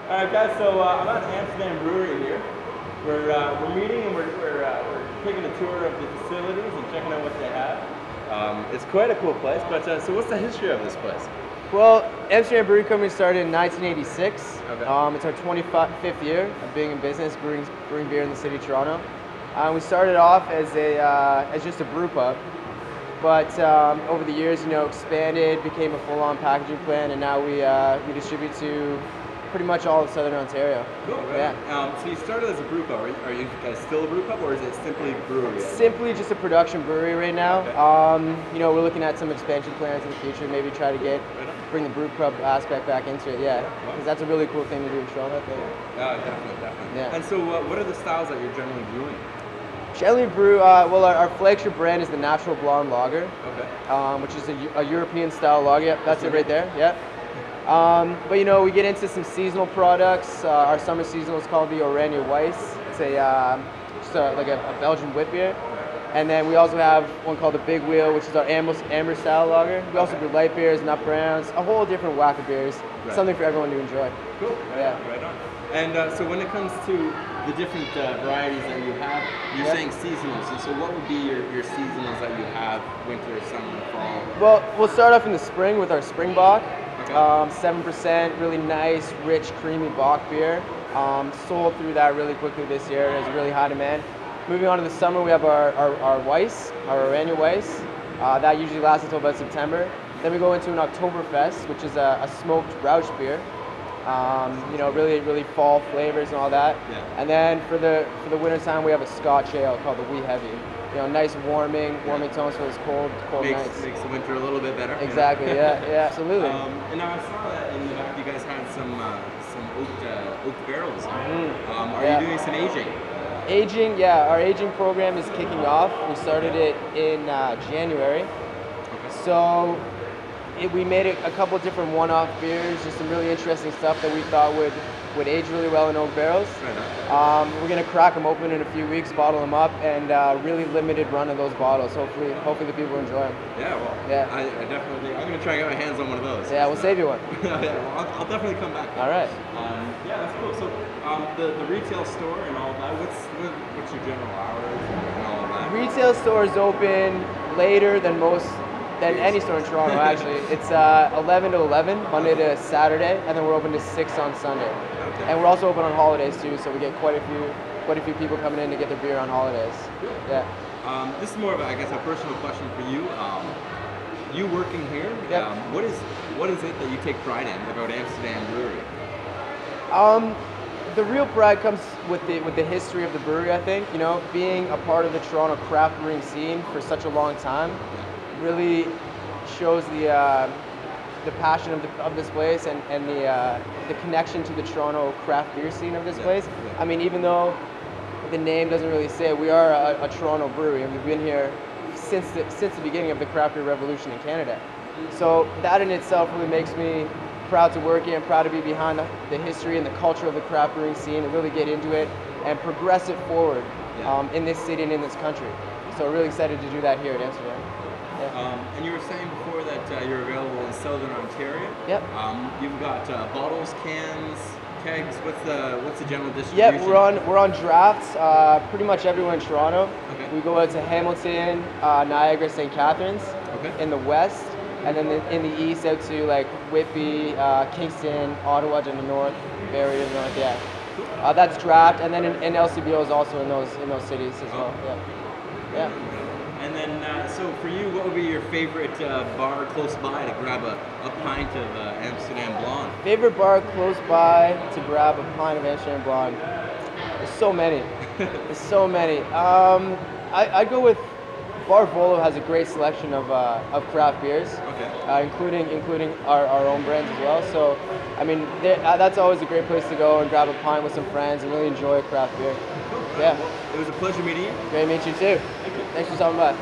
All right, guys. So I'm at Amsterdam Brewery here. We're meeting and we're taking a tour of the facilities and checking out what they have. It's quite a cool place. But so, what's the history of this place? Well, Amsterdam Brewery Company started in 1986. Okay. It's our 25th year of being in business, brewing beer in the city of Toronto. We started off as just a brew pub, but over the years, expanded, became a full-on packaging plant, and now we distribute to pretty much all of Southern Ontario. Cool. Right. Yeah. So you started as a brew pub. Are you guys still a brew pub, or is it simply brewery? Simply just a production brewery right now. Okay. We're looking at some expansion plans in the future. Maybe try to bring the brew pub aspect back into it. Yeah, because that's a really cool thing to do in Toronto, I think. Definitely. Yeah. And so, what are the styles that you're generally brewing? Generally brew, our flagship brand is the Natural Blonde Lager, which is a European style lager. Yep, that's it right there. Yeah. But we get into some seasonal products. Our summer seasonal is called the Oranje Weiss. It's like a Belgian wit beer. And then we also have one called the Big Wheel, which is our amber style lager. We also do light beers, nut browns, a whole different whack of beers. Right. Something for everyone to enjoy. Cool. Right on. And so when it comes to the different varieties that you have, you're saying seasonals. So what would be your seasonals that you have, winter, summer, fall? Well, we'll start off in the spring with our Spring Bock. Okay. 7%, really nice, rich, creamy Bock beer. Sold through that really quickly this year. There's really high demand. Moving on to the summer, we have our Weiss, our Oranje Weiss. That usually lasts until about September. Then we go into an Oktoberfest, which is a smoked Rauch beer. Really fall flavors and all that. Yeah. And then for the winter time, we have a Scotch ale called the Wee Heavy. Nice warming tones for those cold nights. Makes the winter a little bit better. Exactly. Yeah, absolutely. And now I saw that in the back you guys had some oak barrels. Are you doing some aging? Aging, yeah. Our aging program is kicking off. We started it in January. Okay. So we made a couple different one-off beers, just some really interesting stuff that we thought would age really well in oak barrels. Right. We're gonna crack them open in a few weeks, bottle them up, and really limited run of those bottles. Hopefully the people enjoy them. Yeah, well, yeah. I definitely, I'm gonna try and get my hands on one of those. Yeah, we'll save you one. Yeah, well, I'll definitely come back. All right. Yeah, that's cool. So the retail store and all that, what's your general hours and all of that? Retail store is open later than any store in Toronto, actually. It's 11 to 11, Monday to Saturday, and then we're open to 6 on Sunday. Okay. And we're also open on holidays too, so we get quite a few people coming in to get their beer on holidays. Yeah. This is more of a personal question for you. You working here, yep. What is it that you take pride in about Amsterdam Brewery? The real pride comes with the history of the brewery, I think. Being a part of the Toronto craft brewing scene for such a long time really shows the passion of this place and the connection to the Toronto craft beer scene of this place. Yeah. I mean, even though the name doesn't really say it, we are a Toronto brewery, and we've been here since the beginning of the craft beer revolution in Canada. So that in itself really makes me proud to work here and proud to be behind the history and the culture of the craft brewing scene and really get into it and progress it forward in this city and in this country. So really excited to do that here at Amsterdam. Yeah. And you were saying before that you're available in Southern Ontario. Yep. You've got bottles, cans, kegs. What's the general distribution? Yep, we're on drafts pretty much everywhere in Toronto. Okay. We go out to Hamilton, Niagara, St. Catharines in the west, and then in the east out to like Whitby, Kingston, Ottawa in the north, Barrie in the north. Yeah. That's draft, and then in LCBO is also in those cities as well. Yeah. And then, so for you, what would be your favorite bar close by to grab a pint of Amsterdam Blonde? Favorite bar close by to grab a pint of Amsterdam Blonde? There's so many. I'd go with Bar Volo. Has a great selection of craft beers, including our own brands as well. So, I mean, that's always a great place to go and grab a pint with some friends and really enjoy a craft beer. Cool. Yeah. It was a pleasure meeting you. Great to meet you too. Thank you. Thanks for stopping by.